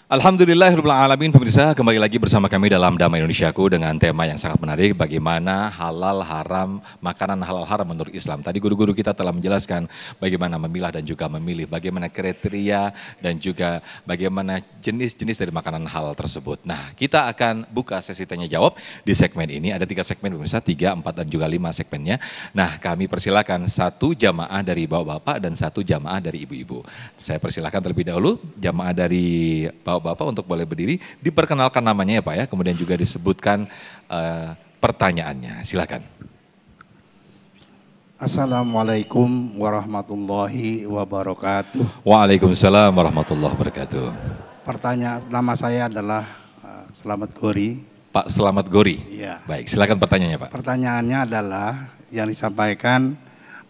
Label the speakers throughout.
Speaker 1: Alhamdulillahirabbil alamin, pemirsa, kembali lagi bersama kami dalam Damai Indonesiaku dengan tema yang sangat menarik, bagaimana halal haram, makanan halal haram menurut Islam. Tadi guru-guru kita telah menjelaskan bagaimana memilah dan juga memilih, bagaimana kriteria dan juga bagaimana jenis-jenis dari makanan halal tersebut. Nah, kita akan buka sesi tanya jawab di segmen ini. Ada 3 segmen pemirsa, 3, 4 dan juga 5 segmennya. Nah, kami persilakan 1 jamaah dari bapak-bapak dan 1 jamaah dari ibu-ibu. Saya persilakan terlebih dahulu jamaah dari bapak untuk boleh berdiri, diperkenalkan namanya ya Pak ya, kemudian juga disebutkan pertanyaannya. Silakan.
Speaker 2: Assalamualaikum warahmatullahi wabarakatuh.
Speaker 1: Waalaikumsalam warahmatullahi wabarakatuh.
Speaker 2: Pertanyaan nama saya adalah Selamat Gori.
Speaker 1: Pak Selamat Gori.
Speaker 2: Iya.
Speaker 1: Baik, silakan pertanyaannya Pak.
Speaker 2: Pertanyaannya adalah yang disampaikan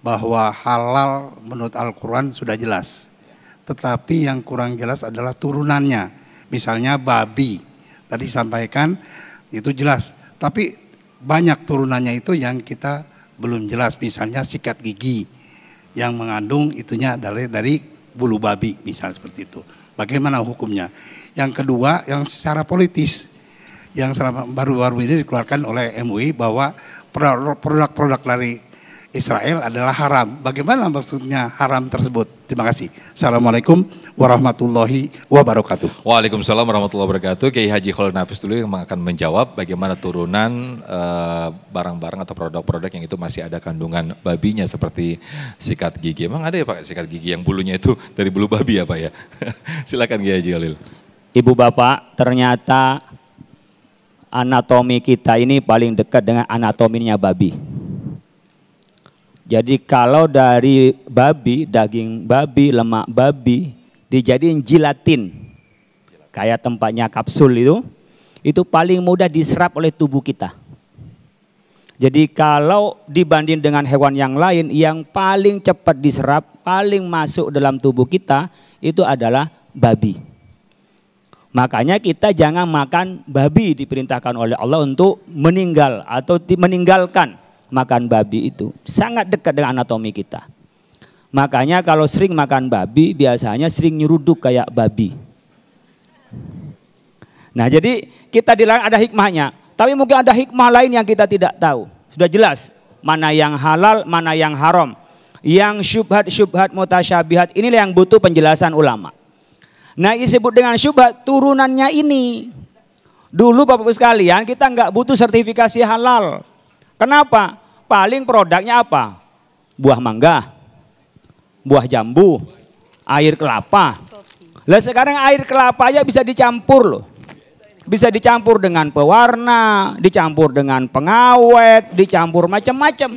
Speaker 2: bahwa halal menurut Al-Quran sudah jelas, tetapi yang kurang jelas adalah turunannya. Misalnya babi, tadi disampaikan itu jelas, tapi banyak turunannya itu yang kita belum jelas. Misalnya sikat gigi yang mengandung itunya dari bulu babi, misalnya seperti itu. Bagaimana hukumnya? Yang kedua, yang secara politis, yang baru-baru ini dikeluarkan oleh MUI bahwa produk-produk dari Israel adalah haram. Bagaimana maksudnya haram tersebut? Terima kasih. Assalamualaikum warahmatullahi wabarakatuh.
Speaker 1: Waalaikumsalam warahmatullahi wabarakatuh. Kiai Haji Khalil Nafis dulu yang akan menjawab bagaimana turunan barang-barang atau produk-produk yang itu masih ada kandungan babinya seperti sikat gigi. Emang ada ya Pak sikat gigi yang bulunya itu dari bulu babi ya Pak ya? Silakan Kiai Haji Khalil.
Speaker 3: Ibu bapak, ternyata anatomi kita ini paling dekat dengan anatominya babi. Jadi kalau dari babi, daging babi, lemak babi dijadiin gelatin, kayak tempatnya kapsul itu paling mudah diserap oleh tubuh kita. Jadi kalau dibanding dengan hewan yang lain, yang paling cepat diserap, paling masuk dalam tubuh kita itu adalah babi. Makanya kita jangan makan babi, diperintahkan oleh Allah untuk meninggal atau meninggalkan makan babi itu. Sangat dekat dengan anatomi kita. Makanya kalau sering makan babi biasanya sering nyeruduk kayak babi. Nah jadi kita dilarang, ada hikmahnya. Tapi mungkin ada hikmah lain yang kita tidak tahu. Sudah jelas mana yang halal, mana yang haram. Yang syubhat-syubhat mutasyabihat inilah yang butuh penjelasan ulama. Nah disebut dengan syubhat turunannya ini. Dulu Bapak-Ibu sekalian kita nggak butuh sertifikasi halal. Kenapa? Paling produknya apa? Buah mangga, buah jambu, air kelapa. Lah sekarang air kelapa aja bisa dicampur loh. Bisa dicampur dengan pewarna, dicampur dengan pengawet, dicampur macam-macam.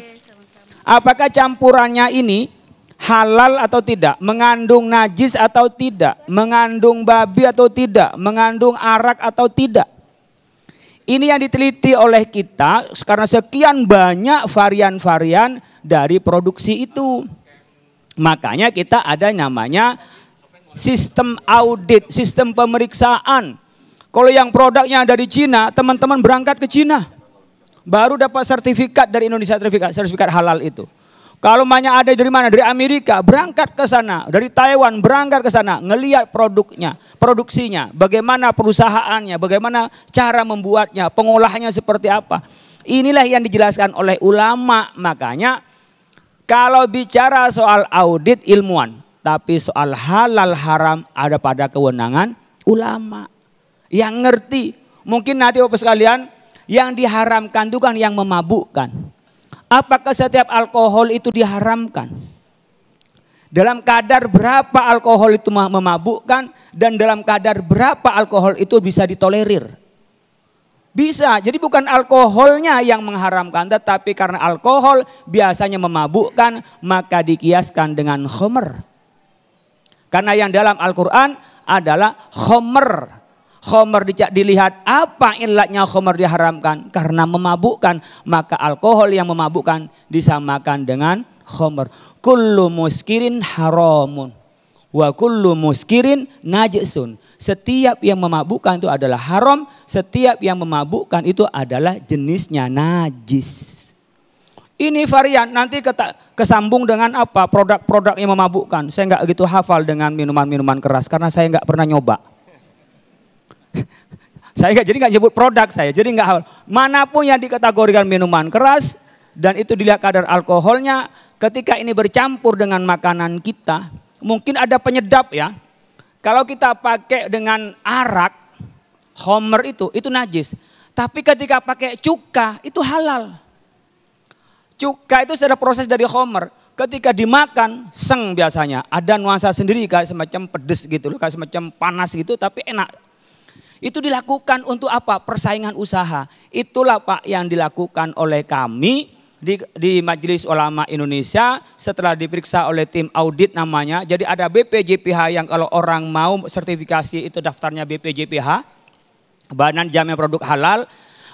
Speaker 3: Apakah campurannya ini halal atau tidak? Mengandung najis atau tidak? Mengandung babi atau tidak? Mengandung arak atau tidak? Ini yang diteliti oleh kita karena sekian banyak varian-varian dari produksi itu. Makanya kita ada namanya sistem audit, sistem pemeriksaan. Kalau yang produknya dari Cina, teman-teman berangkat ke Cina. Baru dapat sertifikat dari Indonesia, sertifikat halal itu. Kalau banyak ada dari mana? Dari Amerika, berangkat ke sana. Dari Taiwan, berangkat ke sana. Ngelihat produknya, produksinya, bagaimana perusahaannya, bagaimana cara membuatnya, pengolahnya seperti apa. Inilah yang dijelaskan oleh ulama. Makanya kalau bicara soal audit ilmuwan, tapi soal halal haram ada pada kewenangan ulama. Yang ngerti, mungkin nanti Bapak sekalian, yang diharamkan itu kan yang memabukkan. Apakah setiap alkohol itu diharamkan? Dalam kadar berapa alkohol itu memabukkan dan dalam kadar berapa alkohol itu bisa ditolerir? Bisa, jadi bukan alkoholnya yang mengharamkan, tetapi karena alkohol biasanya memabukkan maka dikiaskan dengan khamr. Karena yang dalam Al-Quran adalah khamr. Khamr dilihat apa ilatnya khamr diharamkan karena memabukkan, maka alkohol yang memabukkan disamakan dengan khamr. Kullu muskirin haramun wa kullu muskirin najisun. Setiap yang memabukkan itu adalah haram, setiap yang memabukkan itu adalah jenisnya najis. Ini varian, nanti kesambung dengan apa? Produk-produk yang memabukkan. Saya nggak gitu hafal dengan minuman-minuman keras karena saya nggak pernah nyoba. Saya jadi nggak nyebut produk saya, jadi nggak hal. Manapun yang dikategorikan minuman keras dan itu dilihat kadar alkoholnya, ketika ini bercampur dengan makanan kita, mungkin ada penyedap ya. Kalau kita pakai dengan arak, homer itu najis. Tapi ketika pakai cuka itu halal. Cuka itu sudah proses dari homer. Ketika dimakan, seng biasanya. Ada nuansa sendiri kayak semacam pedes gitu, kayak semacam panas gitu tapi enak. Itu dilakukan untuk apa? Persaingan usaha. Itulah Pak yang dilakukan oleh kami di Majelis Ulama Indonesia setelah diperiksa oleh tim audit namanya. Jadi ada BPJPH yang kalau orang mau sertifikasi itu daftarnya BPJPH, Badan Jamin Produk Halal.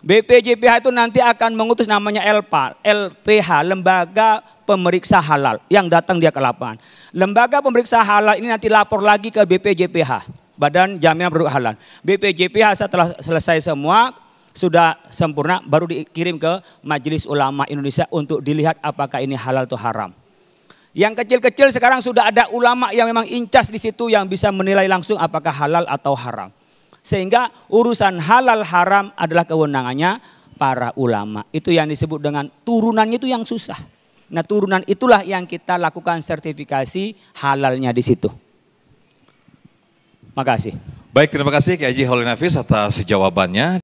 Speaker 3: BPJPH itu nanti akan mengutus namanya LPH, Lembaga Pemeriksa Halal yang datang dia ke lapangan. Lembaga Pemeriksa Halal ini nanti lapor lagi ke BPJPH, Badan Jaminan Produk Halal. BPJPH setelah selesai semua, sudah sempurna, baru dikirim ke Majelis Ulama Indonesia untuk dilihat apakah ini halal atau haram. Yang kecil-kecil sekarang sudah ada ulama yang memang incas di situ yang bisa menilai langsung apakah halal atau haram. Sehingga urusan halal haram adalah kewenangannya para ulama. Itu yang disebut dengan turunannya itu yang susah. Nah turunan itulah yang kita lakukan sertifikasi halalnya di situ. Makasih.
Speaker 1: Baik, terima kasih Kiai Haji Holil Nafis atas jawabannya.